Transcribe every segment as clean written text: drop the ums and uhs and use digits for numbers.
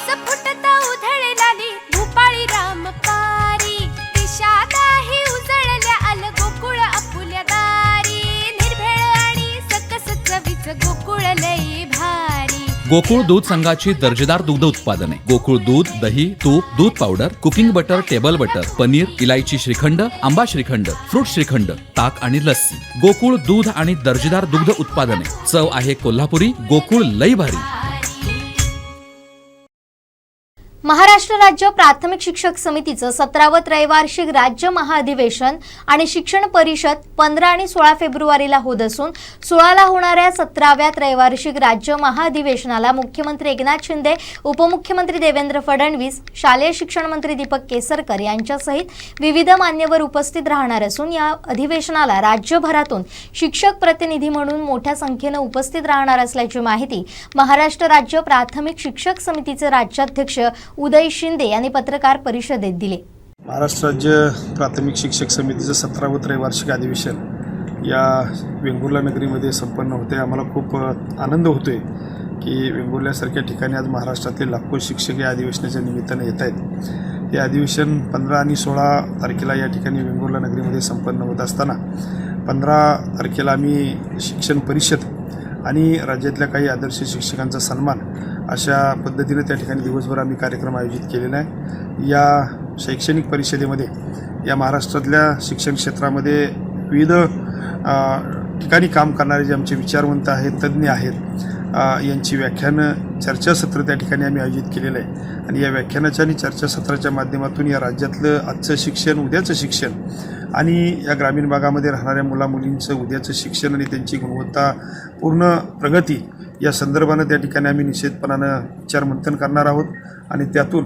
केस फुटता उधळलाली भूपाळी रामपारी दिशादाही उजळल्या आल गोकुळ आपुल्या दारी निर्भेळ आणि सकस चवीच गोकुळ लई भारी। गोकुळ दूध संघाची दर्जेदार दुग्ध उत्पादने गोकुळ दूध, दही, तूप, दूध powder, cooking butter, table butter, paneer, इलायची श्रीखंड, आंबा श्रीखंड, फ्रूट श्रीखंड, ताक आणि लस्सी। गोकुळ दूध आणि दर्जेदार दुग्ध उत्पादने, चव आहे कोल्हापुरी, गोकुळ लई भारी। महाराष्ट्र राज्य प्राथमिक शिक्षक समितीचं 17वे त्रैवार्षिक राज्य महाअधिवेशन आणि शिक्षण परिषद 15 आणि 16 फेब्रुवारीला होत असून 16ला होणाऱ्या 17व्या त्रैवार्षिक राज्य महाअधिवेशनाला मुख्यमंत्री एकनाथ शिंदे, उपमुख्यमंत्री देवेंद्र फडणवीस, शालेय शिक्षण मंत्री दीपक केसरकर यांच्यासहित विविध मान्यवर उपस्थित राहणार असून या अधिवेशनाला राज्यभरातून शिक्षक प्रतिनिधी म्हणून मोठ्या संख्येने उपस्थित राहणार असल्याची माहिती महाराष्ट्र राज्य प्राथमिक शिक्षक समितीचे राज्याध्यक्ष उदय शिंदे यांनी पत्रकार परिषदेत दिले। महाराष्ट्र राज्य प्राथमिक शिक्षक समितीचं 17वे त्रैवार्षिक अधिवेशन या वेंगुर्ला नगरीमध्ये संपन्न होते। आम्हाला खूप आनंद होतोय की वेंगुर्ल्यासारख्या ठिकाणी आज महाराष्ट्रातले लाखो शिक्षक या अधिवेशनाच्या निमित्ताने येत आहेत। हे अधिवेशन 15 आणि 16 तारखेला या ठिकाणी वेंगुर्ला नगरीमध्ये संपन्न होत असताना 15 तारखेला आम्ही शिक्षण परिषद आणि राज्यातल्या काही आदर्श शिक्षकांचा सन्मान अशा पद्धतीने त्या ठिकाणी दिवसभर आम्ही कार्यक्रम आयोजित केलेला आहे। या शैक्षणिक परिषदेमध्ये या महाराष्ट्रातल्या शिक्षण क्षेत्रामध्ये विविध ठिकाणी काम करणारे जे आमचे विचारवंत आहेत, तज्ज्ञ आहेत, यांची व्याख्यानं चर्चासत्र त्या ठिकाणी आम्ही आयोजित केलेलं आहे। आणि या व्याख्यानाच्या आणि चर्चासत्राच्या माध्यमातून या राज्यातलं आजचं शिक्षण, उद्याचं शिक्षण आणि या ग्रामीण भागामध्ये राहणाऱ्या मुलामुलींचं उद्याचं शिक्षण आणि त्यांची गुणवत्तापूर्ण प्रगती या संदर्भानं त्या ठिकाणी आम्ही निश्चितपणानं विचारमंथन करणार आहोत आणि त्यातून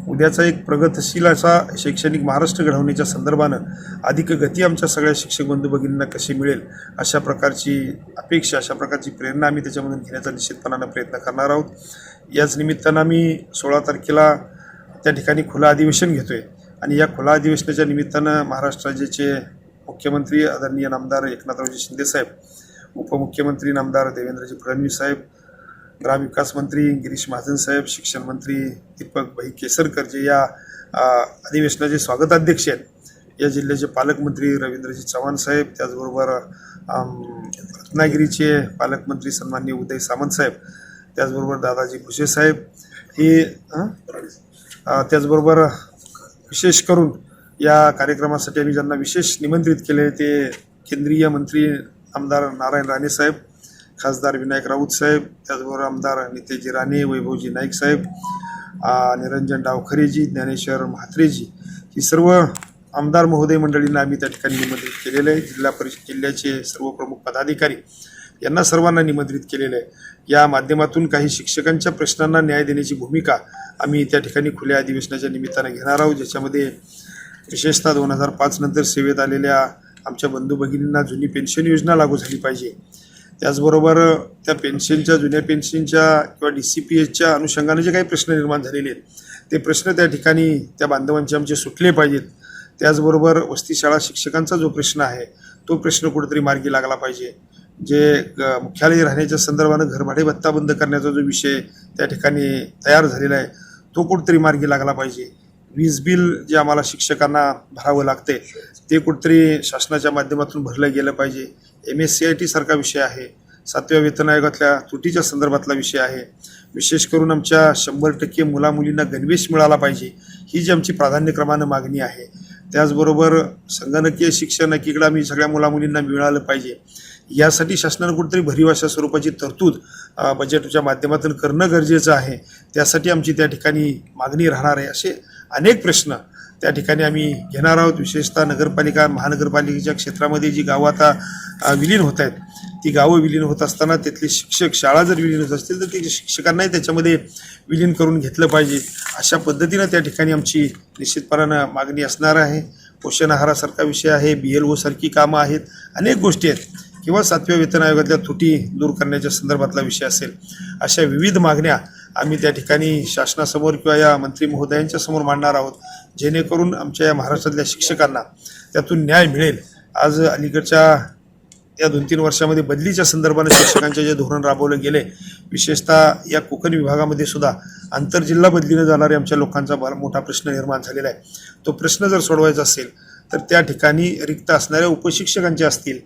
उद्याचा एक प्रगतशील असा शैक्षणिक महाराष्ट्र घडवण्याच्या संदर्भानं अधिक गती आमच्या सगळ्या शिक्षक बंधू भगिनींना कशी मिळेल अशा प्रकारची अपेक्षा, अशा प्रकारची प्रेरणा आम्ही त्याच्यामधून घेण्याचा निश्चितपणानं प्रयत्न करणार आहोत। याच निमित्तानं आम्ही 16 तारखेला त्या ठिकाणी खुलं अधिवेशन घेतो आहे आणि या खुला अधिवेशनाच्या निमित्तानं महाराष्ट्र राज्याचे मुख्यमंत्री आदरणीय नामदार एकनाथरावजी शिंदेसाहेब, उपमुख्यमंत्री नामदार देवेंद्रजी फडणवीस साहेब, ग्रामविकास मंत्री गिरीश महाजन साहेब, शिक्षण मंत्री दीपक भाई केसरकर जे या अधिवेशनाचे स्वागताध्यक्ष आहेत, या जिल्ह्याचे पालकमंत्री रवींद्रजी चव्हाण साहेब, त्याचबरोबर रत्नागिरीचे पालकमंत्री सन्माननीय उदय सामंत साहेब, त्याचबरोबर दादाजी भुसे साहेब, हे त्याचबरोबर विशेष करून या कार्यक्रमासाठी आम्ही ज्यांना विशेष निमंत्रित केले ते केंद्रीय मंत्री आमदार नारायण राणे साहेब, खासदार विनायक राऊत साहेब, त्याचबरोबर आमदार नितेजी राणे, वैभवजी नाईक साहेब, निरंजन डावखरेजी, ज्ञानेश्वर म्हात्रेजी, ही सर्व आमदार महोदय मंडळींना आम्ही त्या ठिकाणी निमंत्रित केलेलं आहे। जिल्हा परिषद जिल्ह्याचे सर्व प्रमुख पदाधिकारी यांना सर्वांना निमंत्रित केलेलं आहे। या माध्यमातून काही शिक्षकांच्या प्रश्नांना न्याय देण्याची भूमिका आम्ही त्या ठिकाणी खुल्या अधिवेशनाच्या निमित्तानं घेणार आहोत, ज्याच्यामध्ये विशेषतः 2005 नंतर सेवेत आलेल्या आमच्या बंधू भगिनींना जुनी पेन्शन योजना लागू झाली पाहिजे, त्याचबरोबर त्या पेन्शनच्या, जुन्या पेन्शनच्या किंवा DCPSच्या अनुषंगाने जे काही प्रश्न निर्माण झालेले आहेत ते प्रश्न त्या ठिकाणी त्या बांधवांचे आमचे सुटले पाहिजेत। त्याचबरोबर वसती शाळा शिक्षकांचा जो प्रश्न आहे तो प्रश्न कुठेतरी मार्गी लागला पाहिजे। जे मुख्यालयी राहण्याच्या संदर्भानं घरभाडे भत्ता बंद करण्याचा जो विषय त्या ठिकाणी तयार झालेला आहे तो कुठेतरी मार्गी लागला पाहिजे। वीज बिल जे आम्हाला शिक्षकांना भरावं लागते ते कुठेतरी शासनाच्या माध्यमातून भरलं गेलं पाहिजे। MSCIT सारखा विषय आहे, 7व्या वेतन आयोगातल्या त्रुटीच्या संदर्भातला विषय आहे। विशेष करून आमच्या 100% मुलामुलींना गणवेश मिळाला पाहिजे, ही जी आमची प्राधान्यक्रमानं मागणी आहे। त्याचबरोबर संगणकीय शिक्षण एकीकडे आम्ही सगळ्या मुलामुलींना मिळालं पाहिजे, यासाठी शासनानं कुठेतरी भरीव अशा स्वरूपाची तरतूद बजेटच्या माध्यमातून करणं गरजेचं आहे। त्यासाठी आमची त्या ठिकाणी मागणी राहणार आहे। असे अनेक प्रश्न त्या ठिकाणी आम्ही घेणार आहोत। विशेषतः नगरपालिका, महानगरपालिकेच्या क्षेत्रामध्ये जी गावं आता विलीन होत आहेत, ती गावं विलीन होत असताना तिथले शिक्षक, शाळा जर विलीन होत असतील तर ते शिक्षकांनाही त्याच्यामध्ये विलीन करून घेतलं पाहिजे। अशा पद्धतीनं त्या ठिकाणी आमची निश्चितपणानं मागणी असणार आहे। पोषण आहारासारखा विषय आहे, BLO सारखी कामं आहेत, अनेक गोष्टी आहेत, किंवा 7व्या वेतन आयोगातल्या त्रुटी दूर करण्याच्या संदर्भातला विषय असेल, अशा विविध मागण्या आम्ही त्या ठिकाणी शासनासमोर किंवा या मंत्री महोदयांच्या समोर मांडणार आहोत, जेणेकरून आमच्या या महाराष्ट्रातल्या शिक्षकांना त्यातून न्याय मिळेल। आज अलीकडच्या या 2-3 वर्षामध्ये बदलीच्या संदर्भाने शिक्षकांचे जे धोरण राबवलं गेले, विशेषतः या कोकण विभागामध्ये सुद्धा आंतरजिल्हा बदलीने जाणारे आमच्या लोकांचा मोठा प्रश्न निर्माण झालेला आहे. तो प्रश्न जर सोडवायचा असेल तर त्या ठिकाणी रिक्त असणाऱ्या उपशिक्षकांचे असतील,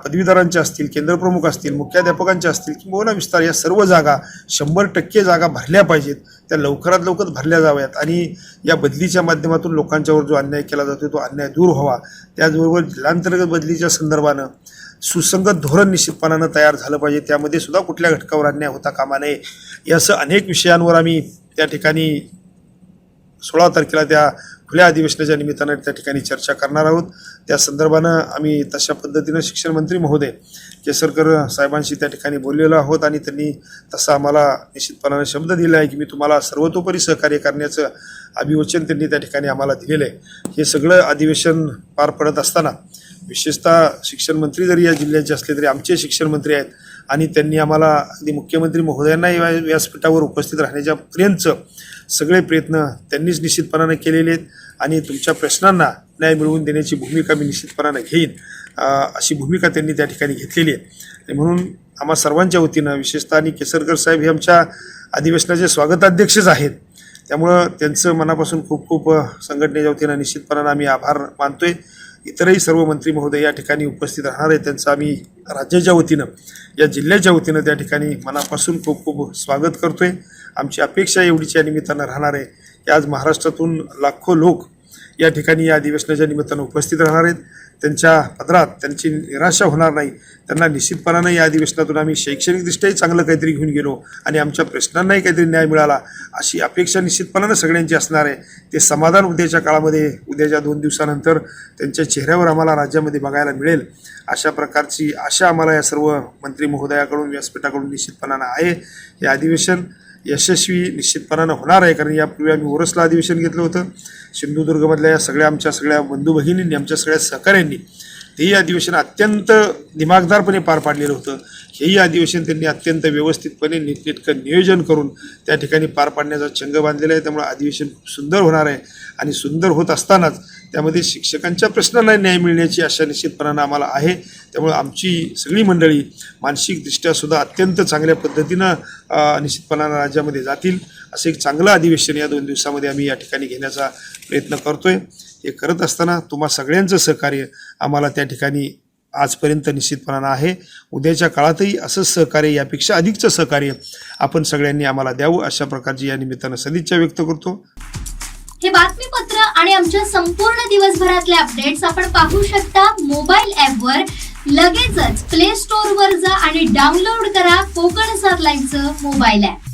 पदवीधरांचे असतील, केंद्रप्रमुख असतील, मुख्याध्यापकांचे असतील किंवा विस्तार, या सर्व जागा 100% जागा भरल्या पाहिजेत. त्या लवकरात लवकर भरल्या जाव्यात आणि या बदलीच्या माध्यमातून लोकांच्यावर जो अन्याय केला जातो तो अन्याय दूर व्हावा. त्याचबरोबर जिल्हांतर्गत बदलीच्या संदर्भानं सुसंगत धोरण निश्चितपणानं तयार झालं पाहिजे. त्यामध्ये सुद्धा कुठल्या घटकावर अन्याय होता कामा नये. यासह अनेक विषयांवर आम्ही त्या ठिकाणी 16 तारखेला त्या खुल्या अधिवेशनाच्या निमित्तानं त्या ठिकाणी चर्चा करणार आहोत. त्या संदर्भानं आम्ही तशा पद्धतीनं शिक्षण मंत्री महोदय केसरकर साहेबांशी त्या ठिकाणी बोललेलो आहोत आणि त्यांनी तसा आम्हाला निश्चितपणानं शब्द दिला आहे की मी तुम्हाला सर्वतोपरी सहकार्य करण्याचं अभिवचन त्यांनी त्या ठिकाणी आम्हाला दिलेलं आहे. हे सगळं अधिवेशन पार पडत असताना विशेषतः शिक्षण मंत्री जरी या जिल्ह्याचे असले तरी आमचे शिक्षण मंत्री आहेत आणि त्यांनी आम्हाला अगदी मुख्यमंत्री महोदयांना या व्यासपीठावर उपस्थित राहण्याच्यापर्यंतचं सगळे प्रयत्न त्यांनीच निश्चितपणानं केलेले आहेत आणि तुमच्या प्रश्नांना न्याय मिळवून देण्याची भूमिका मी निश्चितपणानं घेईन अशी भूमिका त्यांनी त्या ठिकाणी घेतलेली आहे. आणि म्हणून आम्हा सर्वांच्या वतीनं विशेषतः आणि केसरकर साहेब हे आमच्या अधिवेशनाचे स्वागताध्यक्षच आहेत, त्यामुळं त्यांचं मनापासून खूप खूप संघटनेच्या वतीनं निश्चितपणानं आम्ही आभार मानतोय. इतरही सर्व मंत्री महोदय या ठिकाणी उपस्थित राहणार आहेत, त्यांचं आम्ही राज्याच्या वतीनं या जिल्ह्याच्या वतीनं त्या ठिकाणी मनापासून खूप खूप स्वागत करतोय. आमची अपेक्षा एवढीच या निमित्तानं राहणार आहे की आज महाराष्ट्रातून लाखो लोक या ठिकाणी या अधिवेशनाच्या निमित्तानं उपस्थित राहणार आहेत. त्यांच्या पदरात त्यांची निराशा होणार नाही. त्यांना निश्चितपणानं या अधिवेशनातून आम्ही शैक्षणिकदृष्ट्याही चांगलं काहीतरी घेऊन गेलो आणि आमच्या प्रश्नांनाही काहीतरी न्याय मिळाला अशी अपेक्षा निश्चितपणानं सगळ्यांची असणार आहे. ते समाधान उद्याच्या काळामध्ये, उद्याच्या 2 दिवसानंतर त्यांच्या चेहऱ्यावर आम्हाला राज्यामध्ये बघायला मिळेल अशा प्रकारची आशा आम्हाला या सर्व मंत्री महोदयाकडून, व्यासपीठाकडून निश्चितपणानं आहे. हे अधिवेशन यशस्वी निश्चितपणानं होणार आहे, कारण यापूर्वी आम्ही ओरसला अधिवेशन घेतलं होतं. सिंधुदुर्गमधल्या या आमच्या सगळ्या बंधू भगिनींनी, आमच्या सगळ्या सहकाऱ्यांनी तेही अधिवेशन अत्यंत दिमागदारपणे पार पाडलेलं होतं. हेही अधिवेशन त्यांनी अत्यंत व्यवस्थितपणे नीटनेटकं नियोजन करून त्या ठिकाणी पार पाडण्याचा चंग बांधलेला आहे. त्यामुळे अधिवेशन खूप सुंदर होणार आहे आणि सुंदर होत असतानाच त्यामध्ये शिक्षकांच्या प्रश्नांना न्याय मिळण्याची आशा निश्चितपणानं आम्हाला आहे. त्यामुळे आमची सगळी मंडळी मानसिकदृष्ट्यासुद्धा अत्यंत चांगल्या पद्धतीनं निश्चितपणानं राज्यामध्ये जातील असं एक चांगलं अधिवेशन या 2 दिवसामध्ये आम्ही या ठिकाणी घेण्याचा प्रयत्न करतोय. हे करत असताना तुम्हा सगळ्यांचं सहकार्य आम्हाला त्या ठिकाणी आजपर्यंत निश्चितपणानं आहे. उद्याच्या काळातही असंच सहकार्य, यापेक्षा अधिकचं सहकार्य आपण सगळ्यांनी आम्हाला द्यावं अशा प्रकारची या निमित्तानं सदिच्छा व्यक्त करतो. हे बातमीपत्र आणि आमच्या संपूर्ण दिवसभरातले अपडेट्स आपण पाहू शकता मोबाईल ॲपवर. लगेचच प्ले स्टोअरवर जा आणि डाउनलोड करा कोकण 7 लाईव्हचं मोबाईल ॲप.